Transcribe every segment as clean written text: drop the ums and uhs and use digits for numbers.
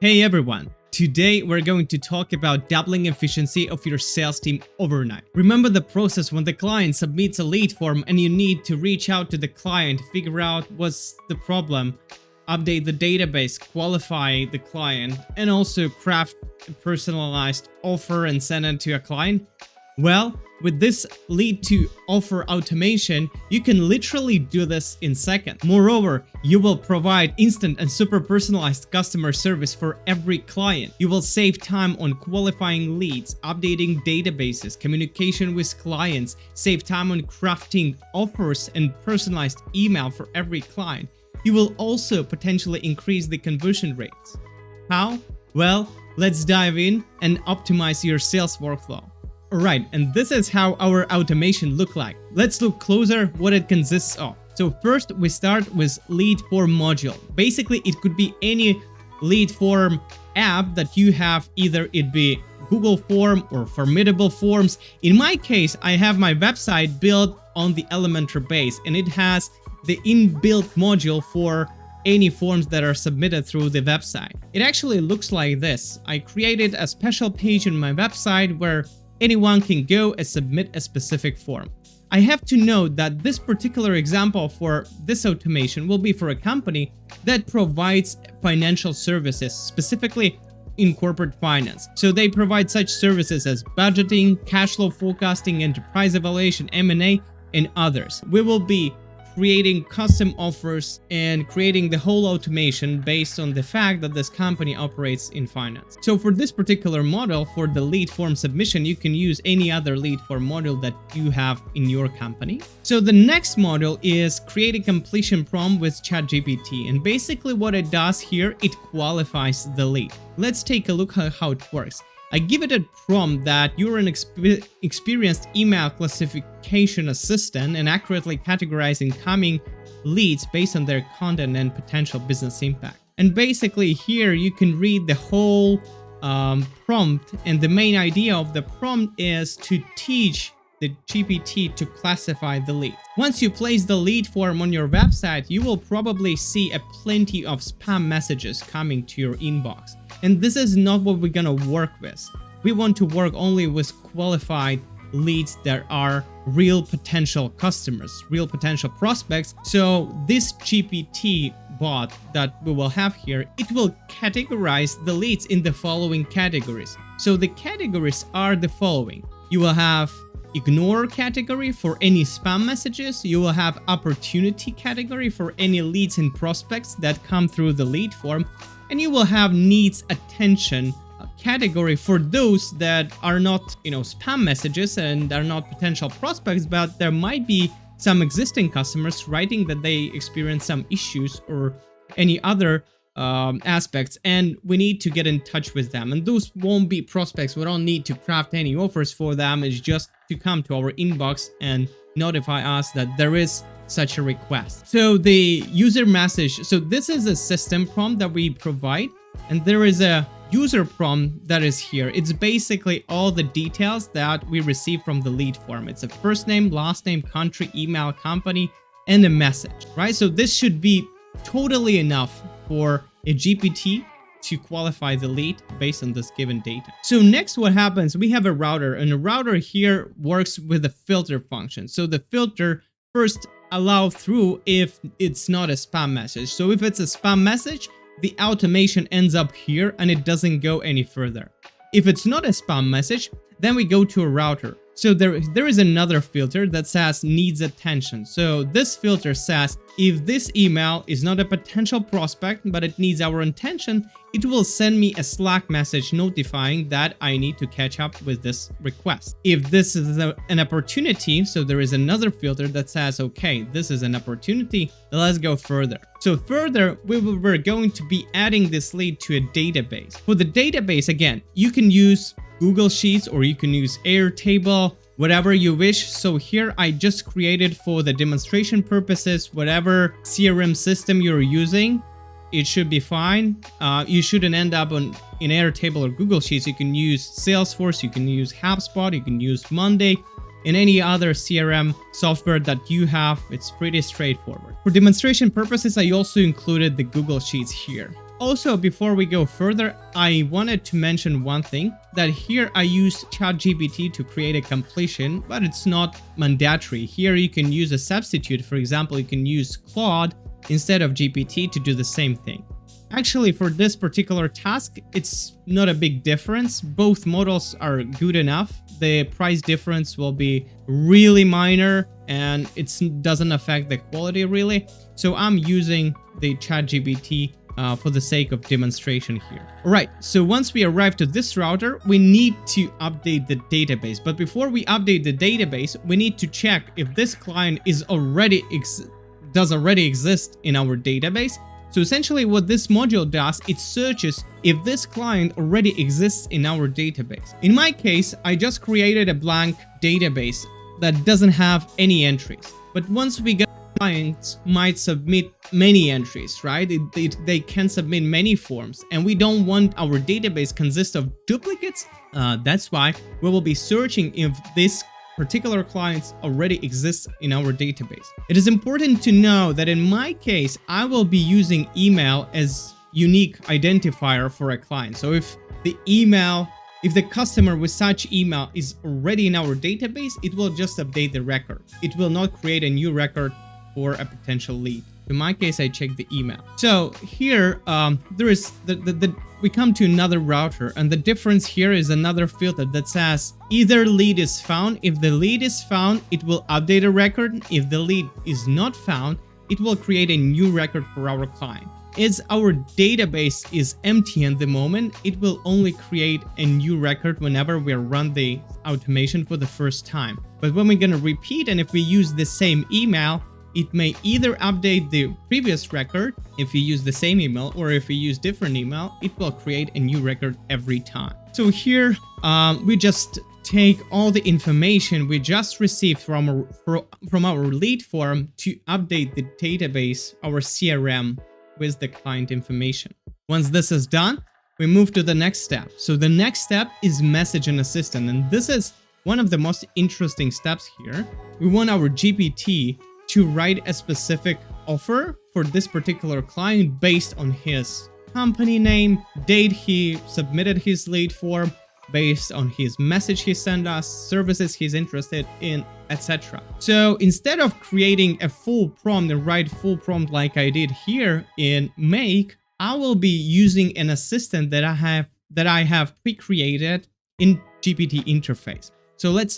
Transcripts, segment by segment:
Hey everyone! Today we're going to talk about doubling efficiency of your sales team overnight. Remember the process when the client submits a lead form and you need to reach out to the client, figure out what's the problem, update the database, qualify the client, and also craft a personalized offer and send it to a client? Well, with this lead to offer automation, you can literally do this in seconds. Moreover, you will provide instant and super personalized customer service for every client. You will save time on qualifying leads, updating databases, communication with clients, save time on crafting offers and personalized email for every client. You will also potentially increase the conversion rates. How? Well, let's dive in and optimize your sales workflow. Alright, and this is how our automation look like. Let's look closer what it consists of. So first we start with lead form module. Basically it could be any lead form app that you have, either it be Google form or Formidable Forms. In my case, I have my website built on the Elementor base and it has the inbuilt module for any forms that are submitted through the website. It actually looks like this. I created a special page on my website where anyone can go and submit a specific form. I have to note that this particular example for this automation will be for a company that provides financial services, specifically in corporate finance. So they provide such services as budgeting, cash flow forecasting, enterprise evaluation, M&A, and others. We will be creating custom offers and creating the whole automation based on the fact that this company operates in finance. So for this particular model, for the lead form submission, you can use any other lead form model that you have in your company. So the next model is create a completion prompt with ChatGPT. And basically what it does here, it qualifies the lead. Let's take a look at how it works. I give it a prompt that you're an experienced email classification assistant and accurately categorize incoming leads based on their content and potential business impact. And basically here you can read the whole prompt, and the main idea of the prompt is to teach the GPT to classify the lead. Once you place the lead form on your website, you will probably see a plenty of spam messages coming to your inbox. And this is not what we're gonna work with. We want to work only with qualified leads that are real potential customers, real potential prospects. So this GPT bot that we will have here, it will categorize the leads in the following categories. So the categories are the following. You will have ignore category for any spam messages. You will have opportunity category for any leads and prospects that come through the lead form. And you will have needs attention category for those that are not, spam messages and are not potential prospects, but there might be some existing customers writing that they experience some issues or any other aspects, and we need to get in touch with them. And those won't be prospects. We don't need to craft any offers for them. It's just to come to our inbox and notify us that there is such a request. So the user message, so this is a system prompt that we provide, and there is a user prompt that is here. It's basically all the details that we receive from the lead form. It's a first name, last name, country, email, company, and a message, right? So this should be totally enough for a GPT to qualify the lead based on this given data. So next what happens, we have a router, and a router here works with a filter function. So the filter first allow through if it's not a spam message. So if it's a spam message, the automation ends up here and it doesn't go any further. If it's not a spam message, then we go to a router. So there is another filter that says needs attention. So this filter says if this email is not a potential prospect, but it needs our attention, it will send me a Slack message notifying that I need to catch up with this request. If this is an opportunity, so there is another filter that says, okay, this is an opportunity, let's go further. So further, we're going to be adding this lead to a database. For the database, again, you can use Google Sheets or you can use Airtable, whatever you wish. So here I just created for the demonstration purposes, whatever CRM system you're using, it should be fine. You shouldn't end up in Airtable or Google Sheets. You can use Salesforce, you can use HubSpot, you can use Monday, and any other CRM software that you have. It's pretty straightforward. For demonstration purposes, I also included the Google Sheets here. also, before we go further, I wanted to mention one thing, that here I use ChatGPT to create a completion, but it's not mandatory. Here you can use a substitute. For example, you can use Claude instead of GPT to do the same thing. Actually, for this particular task, it's not a big difference. Both models are good enough. The price difference will be really minor and it doesn't affect the quality really. So I'm using the ChatGPT for the sake of demonstration here. Alright, so once we arrive to this router, we need to update the database. But before we update the database, we need to check if this client is does already exist in our database. So essentially what this module does, it searches if this client already exists in our database. In my case, I just created a blank database that doesn't have any entries. But once we get clients might submit many entries, right? They can submit many forms and we don't want our database consist of duplicates. That's why we will be searching if this particular clients already exists in our database. It is important to know that in my case, I will be using email as unique identifier for a client. So if the customer with such email is already in our database, it will just update the record. It will not create a new record for a potential lead. In my case, I check the email. So here, there is we come to another router, and the difference here is another filter that says either lead is found. If the lead is found, it will update a record. If the lead is not found, it will create a new record for our client. As our database is empty at the moment, it will only create a new record whenever we run the automation for the first time. But when we're gonna repeat, and if we use the same email, it may either update the previous record if you use the same email, or if you use different email, it will create a new record every time. So here we just take all the information we just received from our lead form to update the database, our CRM, with the client information. Once this is done, we move to the next step. So the next step is message an assistant, and this is one of the most interesting steps here. We want our GPT to write a specific offer for this particular client based on his company name, date he submitted his lead form, based on his message he sent us, services he's interested in, etc. So instead of creating a full prompt and write full prompt like I did here in Make, I will be using an assistant that I have pre-created in GPT interface. So let's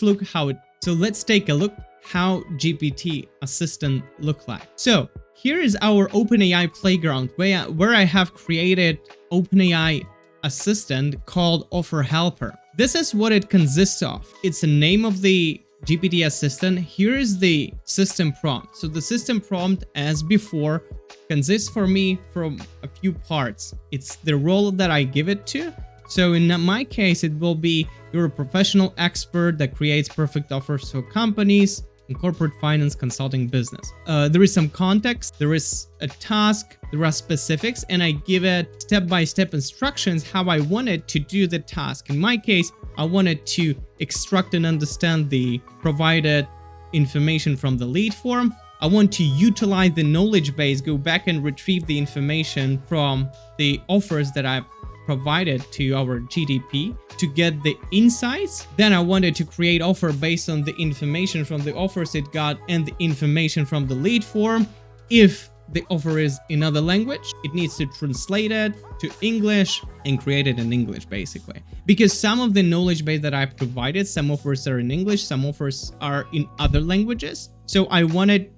take a look how GPT assistant look like. So here is our OpenAI playground where I have created OpenAI assistant called Offer Helper. This is what it consists of. It's the name of the GPT assistant. Here is the system prompt. So the system prompt, as before, consists for me from a few parts. It's the role that I give it to. So in my case, it will be you're a professional expert that creates perfect offers for companies in corporate finance consulting business. There is some context, there is a task, there are specifics, and I give it step-by-step instructions how I wanted to do the task. In my case, I wanted to extract and understand the provided information from the lead form. I want to utilize the knowledge base, go back and retrieve the information from the offers that I've provided to our GDP to get the insights. Then I wanted to create offer based on the information from the offers it got and the information from the lead form. If the offer is in another language, it needs to translate it to English and create it in English, basically. Because some of the knowledge base that I provided, some offers are in English, some offers are in other languages. So I wanted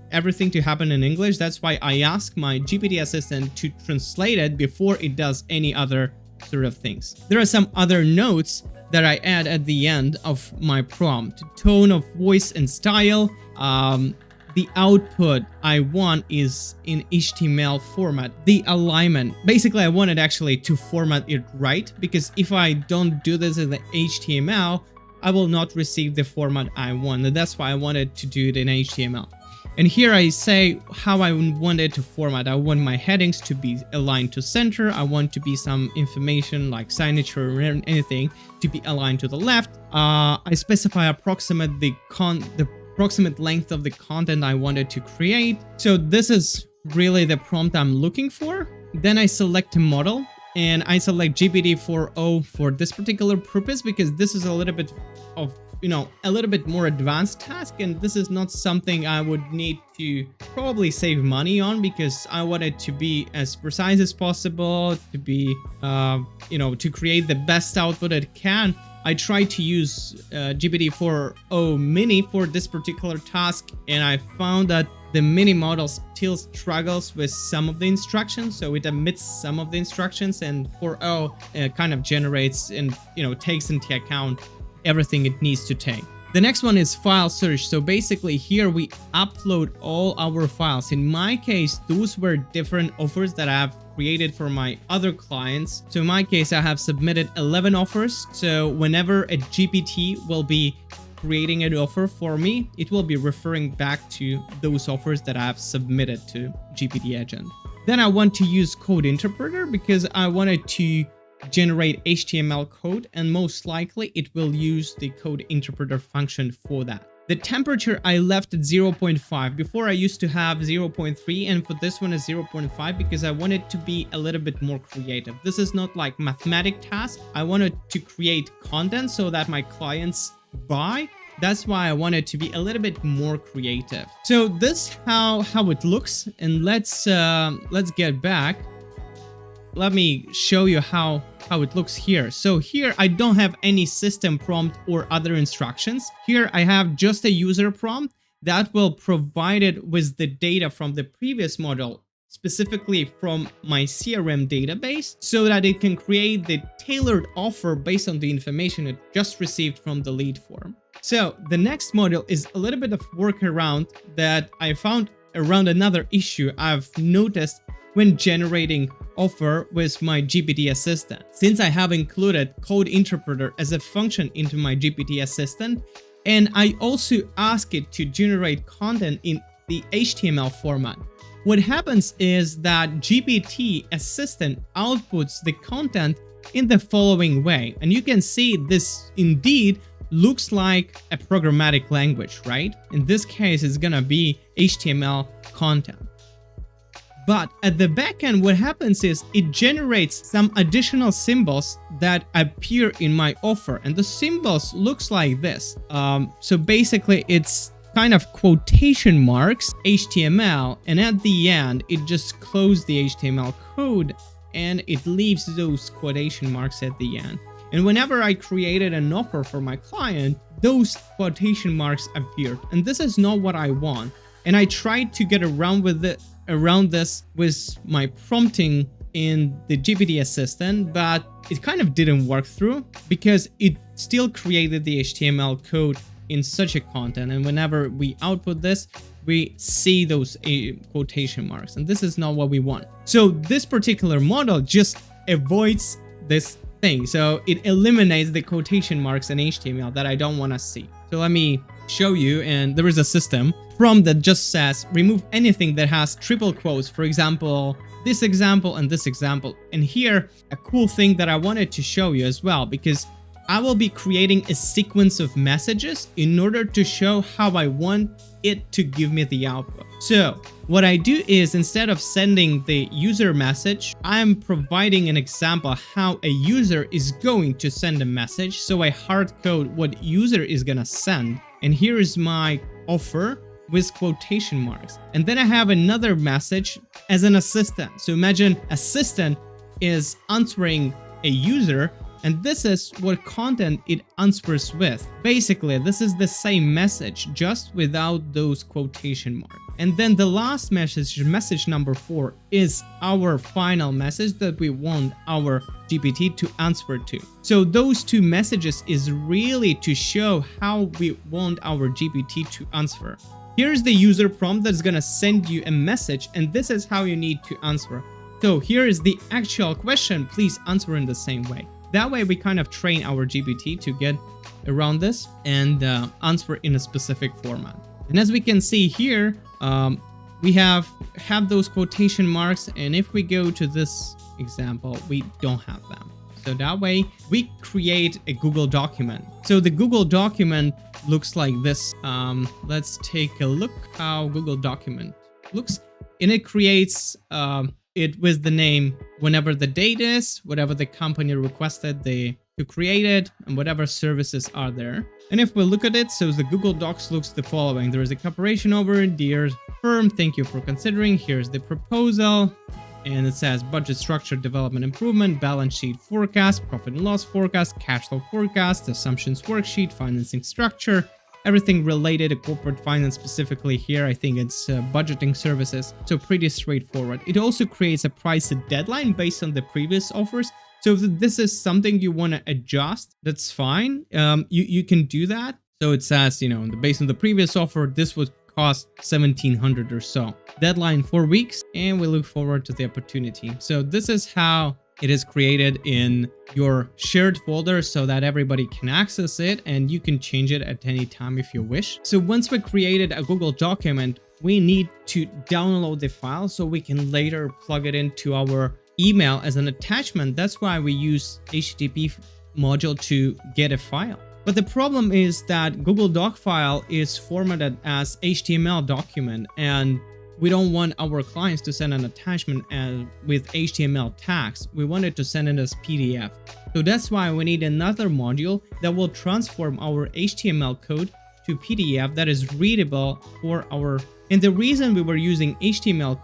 everything to happen in English. That's why I asked my GPT assistant to translate it before it does any other sort of things. There are some other notes that I add at the end of my prompt. Tone of voice and style. The output I want is in HTML format. The alignment. Basically, I wanted actually to format it right, because if I don't do this in the HTML, I will not receive the format I want. And that's why I wanted to do it in HTML. And here I say how I want it to format. I want my headings to be aligned to center. I want to be some information like signature or anything to be aligned to the left. I specify approximate the approximate length of the content I wanted to create. So this is really the prompt I'm looking for. Then I select a model and I select GPT-4o for this particular purpose because this is a little bit of, a little bit more advanced task, and this is not something I would need to probably save money on because I want it to be as precise as possible, to be, to create the best output it can. I tried to use GPT-4o mini for this particular task, and I found that the mini model still struggles with some of the instructions, so it omits some of the instructions, and 4o kind of generates and takes into account everything it needs to take. The next one is file search. So basically here we upload all our files. In my case, those were different offers that I have created for my other clients. So in my case, I have submitted 11 offers. So whenever a GPT will be creating an offer for me, it will be referring back to those offers that I have submitted to GPT agent. Then I want to use code interpreter because I wanted to generate HTML code, and most likely it will use the code interpreter function for that. The temperature I left at 0.5. Before I used to have 0.3, and for this one is 0.5 because I wanted to be a little bit more creative. This is not like mathematic task. I wanted to create content so that my clients buy. That's why I wanted to be a little bit more creative. So this how it looks, and let's get back. Let me show you how it looks here. So here I don't have any system prompt or other instructions. Here I have just a user prompt that will provide it with the data from the previous model, specifically from my CRM database, so that it can create the tailored offer based on the information it just received from the lead form. So the next model is a little bit of workaround that I found around another issue I've noticed when generating offer with my GPT assistant. Since I have included code interpreter as a function into my GPT assistant, and I also ask it to generate content in the HTML format, what happens is that GPT assistant outputs the content in the following way. And you can see this indeed looks like a programmatic language, right? In this case, it's gonna be HTML content. But at the backend, what happens is it generates some additional symbols that appear in my offer. And the symbols looks like this. So basically it's kind of quotation marks, HTML, and at the end, it just closes the HTML code and it leaves those quotation marks at the end. And whenever I created an offer for my client, those quotation marks appeared. And this is not what I want. And I tried to get around this with my prompting in the GPT assistant, but it kind of didn't work through because it still created the HTML code in such a content. And whenever we output this, we see those quotation marks, and this is not what we want. So this particular model just avoids this thing. So it eliminates the quotation marks in HTML that I don't want to see. So let me show you, and there is a system prompt that just says remove anything that has triple quotes, for example this example and this example. And here a cool thing that I wanted to show you as well, because I will be creating a sequence of messages in order to show how I want it to give me the output. So what I do is, instead of sending the user message, I'm providing an example how a user is going to send a message. So I hard code what user is gonna send. And here is my offer with quotation marks. And then I have another message as an assistant. So imagine assistant is answering a user, and this is what content it answers with. Basically, this is the same message, just without those quotation marks. And then the last message, message number 4, is our final message that we want our GPT to answer to. So those two messages is really to show how we want our GPT to answer. Here's the user prompt that's gonna send you a message, and this is how you need to answer. So here is the actual question, please answer in the same way. That way we kind of train our GPT to get around this and answer in a specific format. And as we can see here, we have those quotation marks, and if we go to this example, we don't have them. So that way we create a Google document. So the Google document looks like this. Let's take a look how Google document looks. And it creates it with the name whenever the date is, whatever the company requested to create it, and whatever services are there. And if we look at it, so the Google Docs looks the following. There is a corporation over, dear firm, thank you for considering. Here's the proposal. And it says budget structure, development improvement, balance sheet forecast, profit and loss forecast, cash flow forecast, assumptions worksheet, financing structure, everything related to corporate finance specifically here. I think it's budgeting services. So pretty straightforward. It also creates a price deadline based on the previous offers. So if this is something you want to adjust, that's fine. You can do that. So it says, based on the previous offer, this would cost $1,700 or so. Deadline 4 weeks, and we look forward to the opportunity. So this is how it is created in your shared folder so that everybody can access it, and you can change it at any time if you wish. So once we created a Google document, we need to download the file so we can later plug it into our email as an attachment. That's why we use HTTP module to get a file. But the problem is that Google Doc file is formatted as HTML document, and we don't want our clients to send an attachment with HTML tags. We want it to send it as PDF. So that's why we need another module that will transform our HTML code to PDF that is readable for our... And the reason we were using HTML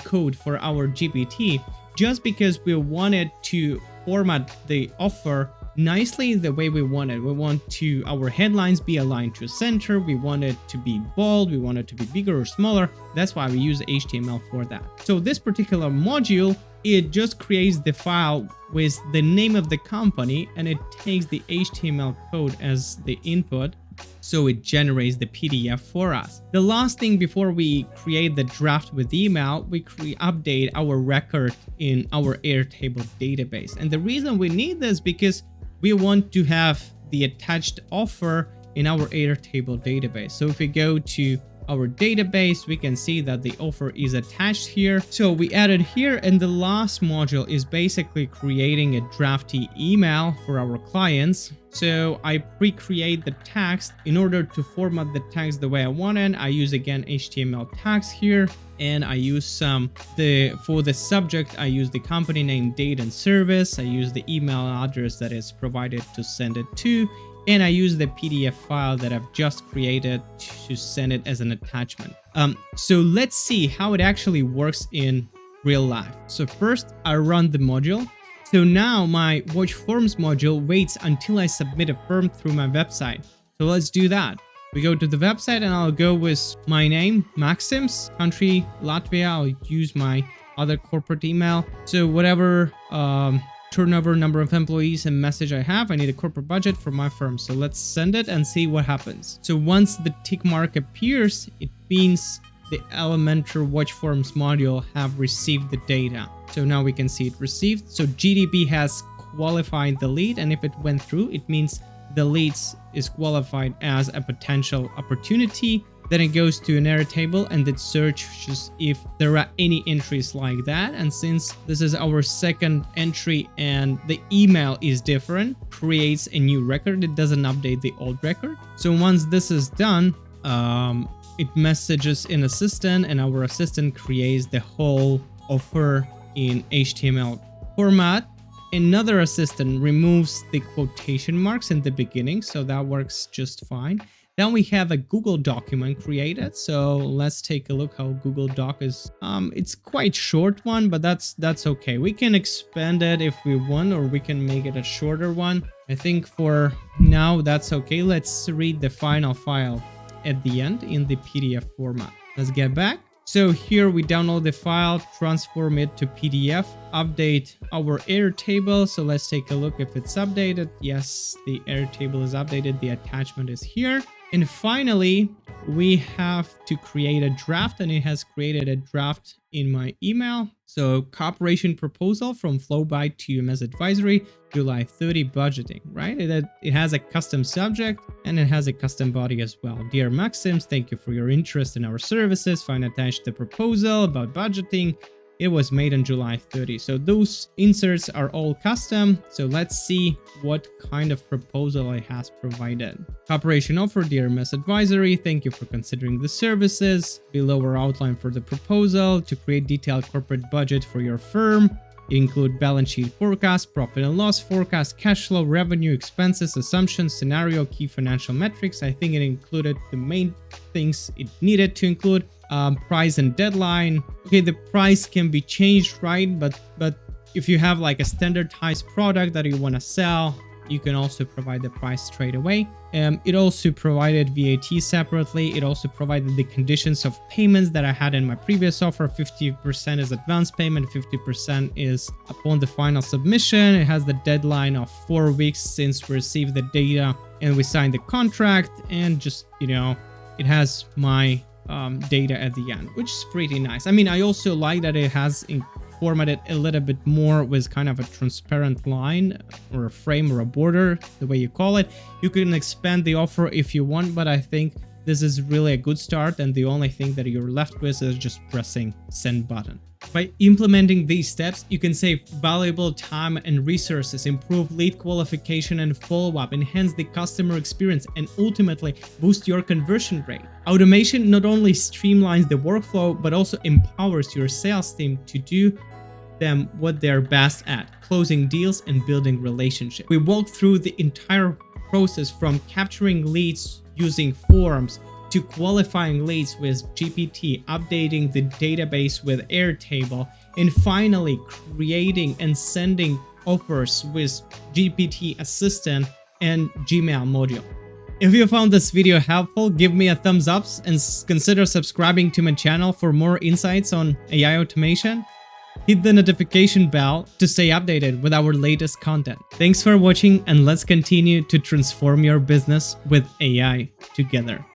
code for our GPT, just because we wanted to format the offer nicely the way we want it. We want our headlines be aligned to center. We want it to be bold. We want it to be bigger or smaller. That's why we use HTML for that. So this particular module, it just creates the file with the name of the company, and it takes the HTML code as the input. So it generates the PDF for us. The last thing before we create the draft with email, we update our record in our Airtable database. And the reason we need this because we want to have the attached offer in our Airtable database. So if we go to our database, we can see that the offer is attached here. So we added here, and the last module is basically creating a drafty email for our clients. So I pre-create the text. In order to format the text the way I want it, I use again HTML tags here, and I use for the subject, I use the company name, date, and service. I use the email address that is provided to send it to, and I use the PDF file that I've just created to send it as an attachment. So let's see how it actually works in real life. So first, I run the module. So now my Watch Forms module waits until I submit a form through my website. So let's do that. We go to the website, and I'll go with my name, Maxims, country, Latvia. I'll use my other corporate email. So whatever turnover, number of employees, and message I have, I need a corporate budget for my firm. So let's send it and see what happens. So once the tick mark appears, it means the Elementor Watch Forms module have received the data. So now we can see it received. So GDP has qualified the lead, and if it went through, it means the leads is qualified as a potential opportunity. Then it goes to an Airtable, and it searches if there are any entries like that. And since this is our second entry and the email is different, creates a new record. It doesn't update the old record. So once this is done, it messages in assistant, and our assistant creates the whole offer in HTML format. Another assistant removes the quotation marks in the beginning, so that works just fine. Then we have a Google document created. So let's take a look how Google Doc is. It's quite short one, but that's okay. We can expand it if we want, or we can make it a shorter one. I think for now that's okay. Let's read the final file at the end in the PDF format. Let's get back. So here we download the file, transform it to PDF, update our Airtable. So let's take a look if it's updated. Yes, the Airtable is updated. The attachment is here. And finally, we have to create a draft, and it has created a draft in my email. So cooperation proposal from Flowby to UMS Advisory, July 30 budgeting, right? It has a custom subject, and it has a custom body as well. Dear Maxims, thank you for your interest in our services. Find attached the proposal about budgeting. It was made on July 30. So those inserts are all custom. So let's see what kind of proposal it has provided. Cooperation offer, dear Miss Advisory, thank you for considering the services. Below our outline for the proposal to create detailed corporate budget for your firm. It include balance sheet forecast, profit and loss forecast, cash flow, revenue, expenses, assumptions, scenario, key financial metrics. I think it included the main things it needed to include. Price and deadline. Okay, the price can be changed, right? But if you have like a standardized product that you want to sell, you can also provide the price straight away. It also provided VAT separately. It also provided the conditions of payments that I had in my previous offer. 50% is advance payment, 50% is upon the final submission. It has the deadline of 4 weeks since we received the data and we signed the contract, and just, it has my data at the end, which is pretty nice. I mean, I also like that it has formatted a little bit more with kind of a transparent line or a frame or a border, the way you call it. You can expand the offer if you want, but I think this is really a good start, and the only thing that you're left with is just pressing send button. By implementing these steps, you can save valuable time and resources, improve lead qualification and follow-up, enhance the customer experience, and ultimately boost your conversion rate. Automation not only streamlines the workflow, but also empowers your sales team to do them what they're best at, closing deals and building relationships. We walked through the entire process from capturing leads using forms to qualifying leads with GPT, updating the database with Airtable, and finally creating and sending offers with GPT Assistant and Gmail module. If you found this video helpful, give me a thumbs up and consider subscribing to my channel for more insights on AI automation. Hit the notification bell to stay updated with our latest content. Thanks for watching, and let's continue to transform your business with AI together.